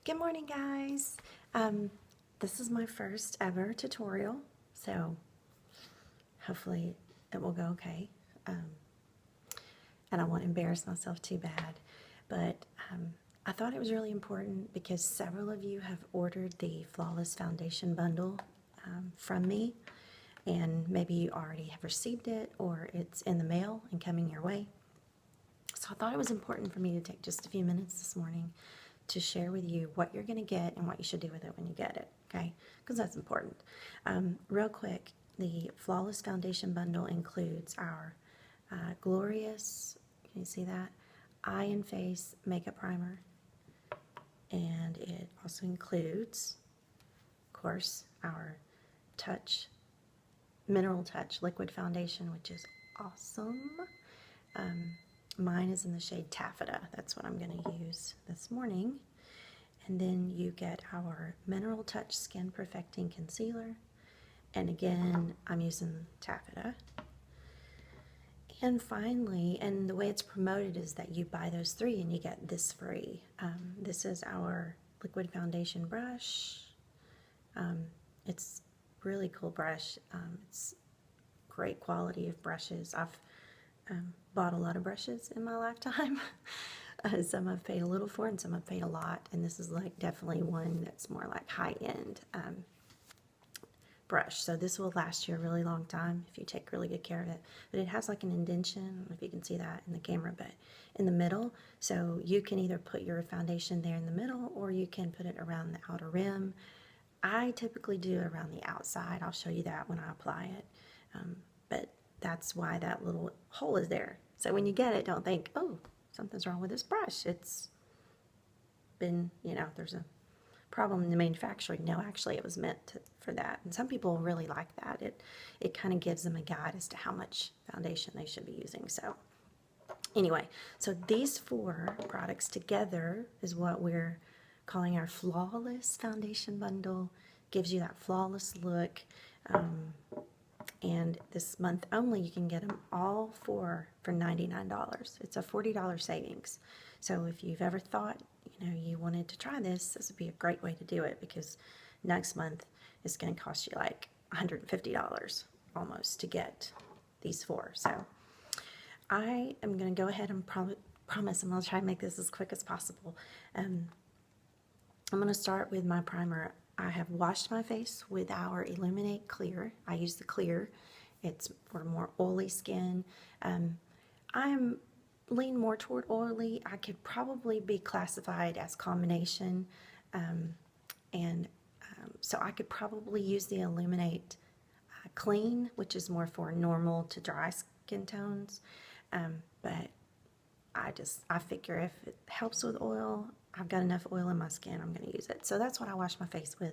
Good morning, guys. This is my first ever tutorial, so hopefully it will go okay. And I won't embarrass myself too bad, but I thought it was really important because several of you have ordered the Flawless Foundation Bundle from me, and maybe you already have received it or it's in the mail and coming your way. So I thought it was important for me to take just a few minutes this morning to share with you what you're going to get and what you should do with it when you get it, okay? Because that's important. Real quick, the Flawless Foundation Bundle includes our glorious, can you see that? Eye and Face Makeup Primer. And it also includes, of course, our Mineral Touch Liquid Foundation, which is awesome. Mine is in the shade Taffeta. That's what I'm going to use this morning. And then you get our Mineral Touch Skin Perfecting Concealer. And again, I'm using Taffeta. And finally, and the way it's promoted is that you buy those three and you get this free. This is our liquid foundation brush. It's really cool brush. It's great quality of brushes. I've bought a lot of brushes in my lifetime. Some I've paid a little for and some I've paid a lot, and this is like definitely one that's more like high-end brush. So this will last you a really long time if you take really good care of it. But it has like an indentation, I don't know if you can see that in the camera, but in the middle. So you can either put your foundation there in the middle or you can put it around the outer rim. I typically do it around the outside. I'll show you that when I apply it. But that's why that little hole is there. So when you get it, don't think, oh, something's wrong with this brush. It's been, there's a problem in the manufacturing. No, actually it was meant for that. And some people really like that. It kind of gives them a guide as to how much foundation they should be using. So anyway, so these four products together is what we're calling our Flawless Foundation Bundle. Gives you that flawless look. And this month only, you can get them all four for $99. It's a $40 savings. So if you've ever thought, you wanted to try this would be a great way to do it, because next month it's going to cost you like $150 almost to get these four. So I am going to go ahead and promise I'm going to try and make this as quick as possible. I'm going to start with my primer. I have washed my face with our Illuminate Clear. I use the clear. It's for more oily skin. I'm lean more toward oily. I could probably be classified as combination. So I could probably use the Illuminate Clean, which is more for normal to dry skin tones. But I figure if it helps with oil, I've got enough oil in my skin, I'm going to use it. So that's what I wash my face with.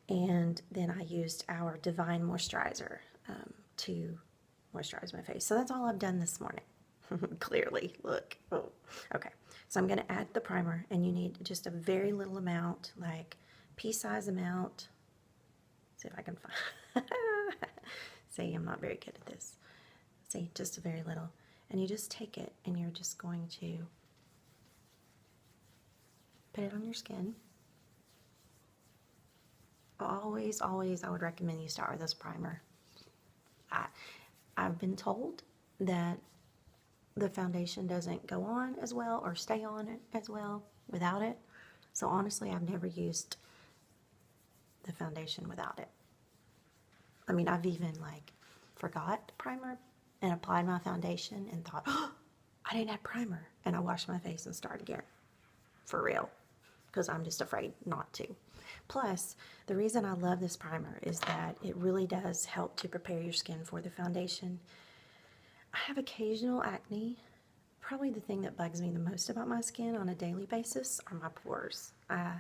And then I used our Divine Moisturizer to moisturize my face. So that's all I've done this morning. Clearly, look. Oh. Okay, so I'm going to add the primer, and you need just a very little amount, like pea-size amount. See if I can find. See, I'm not very good at this. See, just a very little. And you just take it, and you're just going to put it on your skin. Always, always, I would recommend you start with this primer. I've been told that the foundation doesn't go on as well or stay on it as well without it. So honestly, I've never used the foundation without it. I mean, I've even like forgot primer and applied my foundation and thought, oh, I didn't have primer. And I washed my face and started again. For real. Because I'm just afraid not to. Plus, the reason I love this primer is that it really does help to prepare your skin for the foundation. I have occasional acne. Probably the thing that bugs me the most about my skin on a daily basis are my pores. I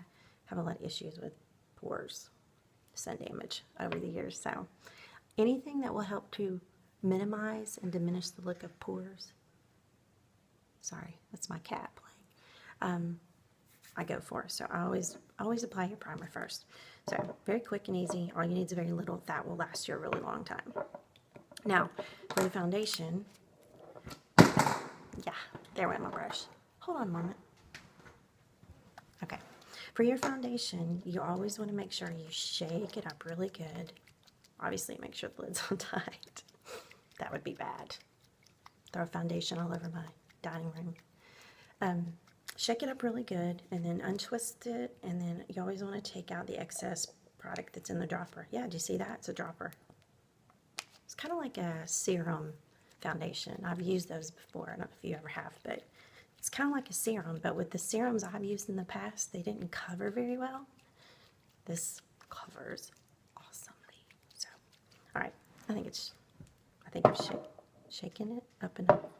have a lot of issues with pores, sun damage over the years. So anything that will help to minimize and diminish the look of pores. Sorry, that's my cat playing. I go for. So I always apply your primer first. So very quick and easy. All you need is very little. That will last you a really long time. Now, for the foundation, yeah, there went my brush. Hold on a moment. Okay. For your foundation, you always want to make sure you shake it up really good. Obviously, make sure the lid's on tight. That would be bad. Throw foundation all over my dining room. Shake it up really good, and then untwist it, and then you always want to take out the excess product that's in the dropper. Yeah, do you see that? It's a dropper. It's kind of like a serum foundation. I've used those before. I don't know if you ever have, but it's kind of like a serum. But with the serums I've used in the past, they didn't cover very well. This covers awesomely. So, all right. I think I've shaken it up and up.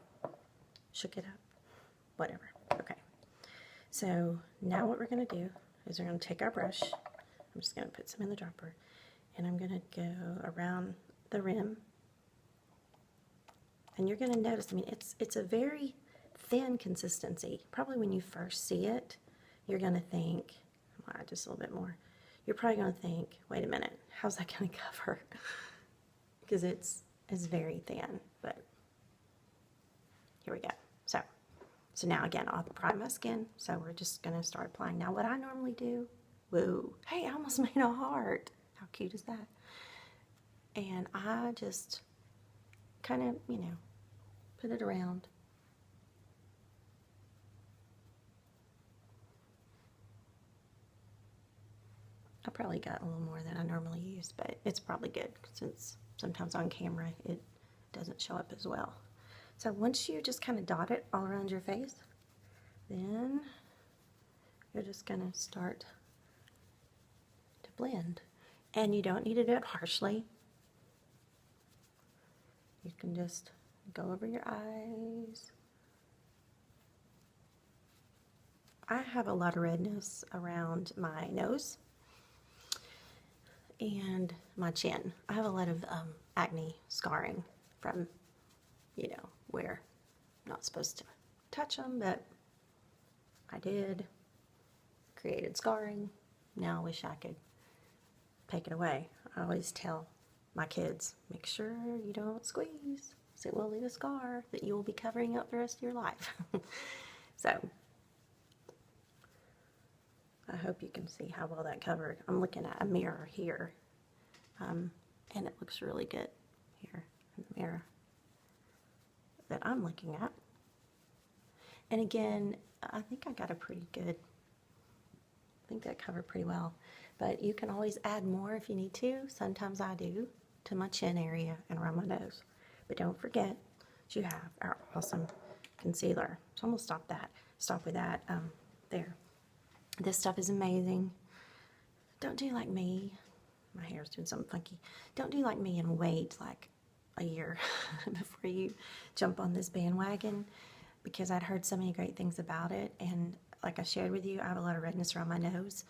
Shook it up. Whatever. Okay. So now what we're going to do is we're going to take our brush. I'm just going to put some in the dropper, and I'm going to go around the rim. And you're going to notice, I mean, it's a very thin consistency. Probably when you first see it, you're going to think, well, just a little bit more. You're probably going to think, wait a minute, how's that going to cover? Because it's very thin, but here we go. So now again, I'll prime my skin. So we're just going to start applying. Now what I normally do, whoa, hey, I almost made a heart. How cute is that? And I just kind of, you know, put it around. I probably got a little more than I normally use, but it's probably good since sometimes on camera it doesn't show up as well. So once you just kind of dot it all around your face, then you're just going to start to blend. And you don't need to do it harshly. You can just go over your eyes. I have a lot of redness around my nose and my chin. I have a lot of acne scarring from, you know, where I'm not supposed to touch them, but I did. Created scarring. Now I wish I could take it away. I always tell my kids, make sure you don't squeeze, so it will leave a scar that you will be covering up the rest of your life. So, I hope you can see how well that covered. I'm looking at a mirror here, and it looks really good here in the mirror that I'm looking at. And again, I think I got a pretty good, I think that covered pretty well. But you can always add more if you need to. Sometimes I do, to my chin area and around my nose. But don't forget, you have our awesome concealer. So I'm going to stop with that there. This stuff is amazing. Don't do like me. My hair's doing something funky. Don't do like me and wait like a year before you jump on this bandwagon, because I'd heard so many great things about it, and like I shared with you, I have a lot of redness around my nose.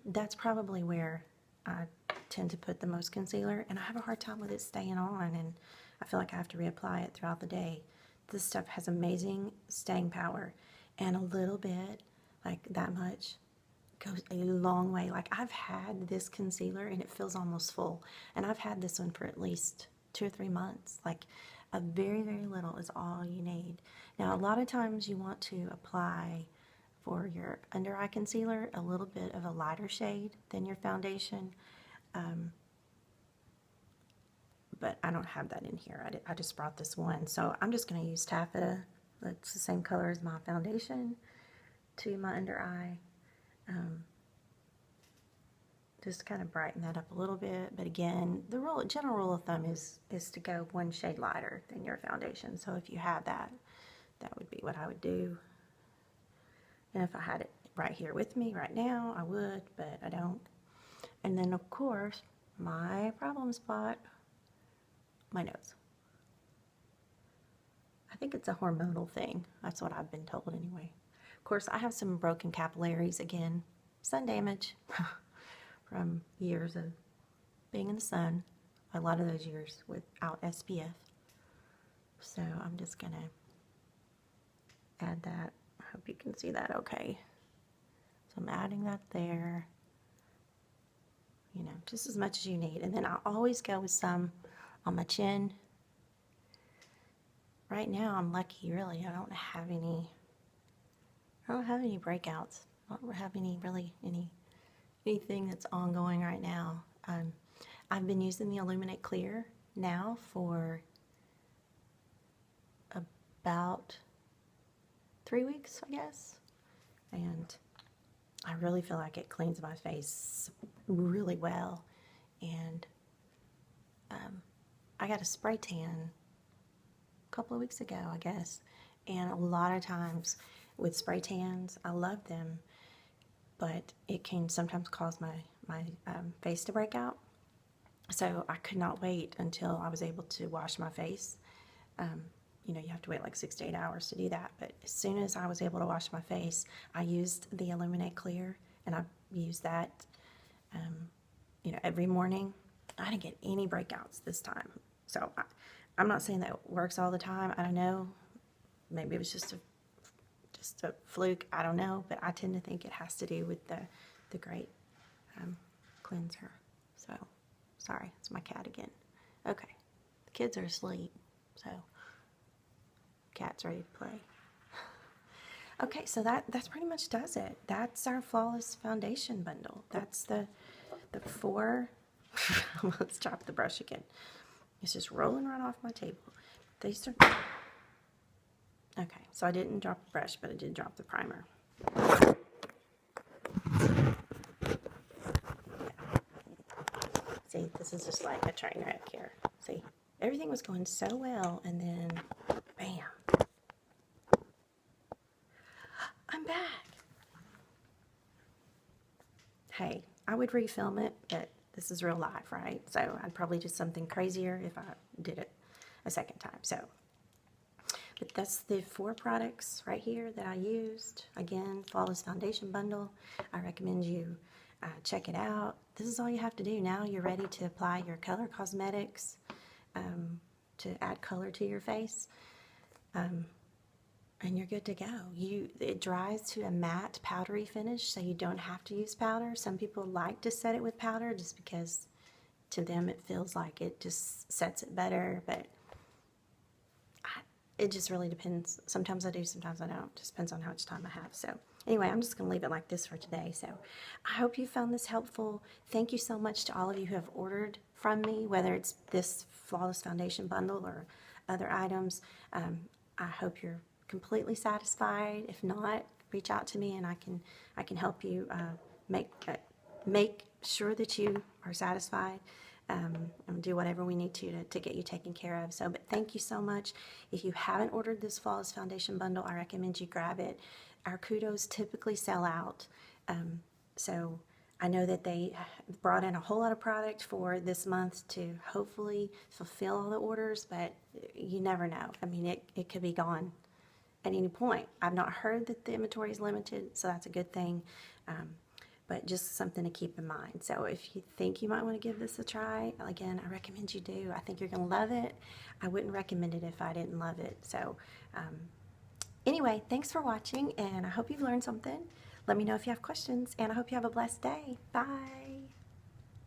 That's probably where I tend to put the most concealer, and I have a hard time with it staying on, and I feel like I have to reapply it throughout the day. This stuff has amazing staying power, and a little bit, like that much, goes a long way. Like I've had this concealer and it feels almost full, and I've had this one for at least 2 or 3 months. Like a very, very little is all you need. Now, a lot of times you want to apply for your under eye concealer a little bit of a lighter shade than your foundation, but I don't have that in here. I just brought this one, so I'm just going to use Taffeta. That's the same color as my foundation to my under eye. Just kind of brighten that up a little bit. But again, the general rule of thumb is to go one shade lighter than your foundation. So if you have that, that would be what I would do. And if I had it right here with me right now, I would, but I don't. And then of course, my problem spot, my nose. I think it's a hormonal thing. That's what I've been told anyway. Of course, I have some broken capillaries again, sun damage from years of being in the sun, a lot of those years without SPF. So I'm just gonna add that. I hope you can see that okay. So I'm adding that there, you know, just as much as you need. And then I'll always go with some on my chin. Right now I'm lucky, really. I don't have any breakouts don't have anything that's ongoing right now. I've been using the Illuminate Clear now for about 3 weeks, I guess, and I really feel like it cleans my face really well. And I got a spray tan a couple of weeks ago, I guess, and a lot of times with spray tans, I love them, but it can sometimes cause my face to break out. So I could not wait until I was able to wash my face. You know, you have to wait like 6 to 8 hours to do that. But as soon as I was able to wash my face, I used the Illuminate Clear, and I used that, you know, every morning. I didn't get any breakouts this time. So I'm not saying that it works all the time. I don't know. Maybe it was just a fluke. I don't know. But I tend to think it has to do with the great cleanser. So, sorry, it's my cat again. Okay, the kids are asleep, so cat's ready to play. Okay, so that's pretty much does it. That's our Flawless Foundation bundle. That's the 4. Let's drop the brush again. It's just rolling right off my table. These are... Okay, so I didn't drop the brush, but I did drop the primer. See, this is just like a train wreck here. See, everything was going so well, and then, bam. I'm back. Hey, I would refilm it, but this is real life, right? So I'd probably do something crazier if I did it a second time. So, but that's the 4 products right here that I used. Again, Flawless Foundation Bundle. I recommend you check it out. This is all you have to do. Now you're ready to apply your color cosmetics to add color to your face. And you're good to go. It dries to a matte, powdery finish, so you don't have to use powder. Some people like to set it with powder just because to them it feels like it just sets it better, but it just really depends. Sometimes I do, sometimes I don't. Just depends on how much time I have. So anyway, I'm just going to leave it like this for today. So I hope you found this helpful. Thank you so much to all of you who have ordered from me, whether it's this Flawless Foundation bundle or other items. I hope you're completely satisfied. If not, reach out to me and I can help you make sure that you are satisfied. And do whatever we need to get you taken care of. So, but thank you so much. If you haven't ordered this Flawless Foundation bundle, I recommend you grab it. Our Kudos typically sell out. So I know that they brought in a whole lot of product for this month to hopefully fulfill all the orders, but you never know. I mean, it could be gone at any point. I've not heard that the inventory is limited, so that's a good thing. But just something to keep in mind. So if you think you might want to give this a try, again, I recommend you do. I think you're going to love it. I wouldn't recommend it if I didn't love it. So anyway, thanks for watching, and I hope you've learned something. Let me know if you have questions, and I hope you have a blessed day. Bye.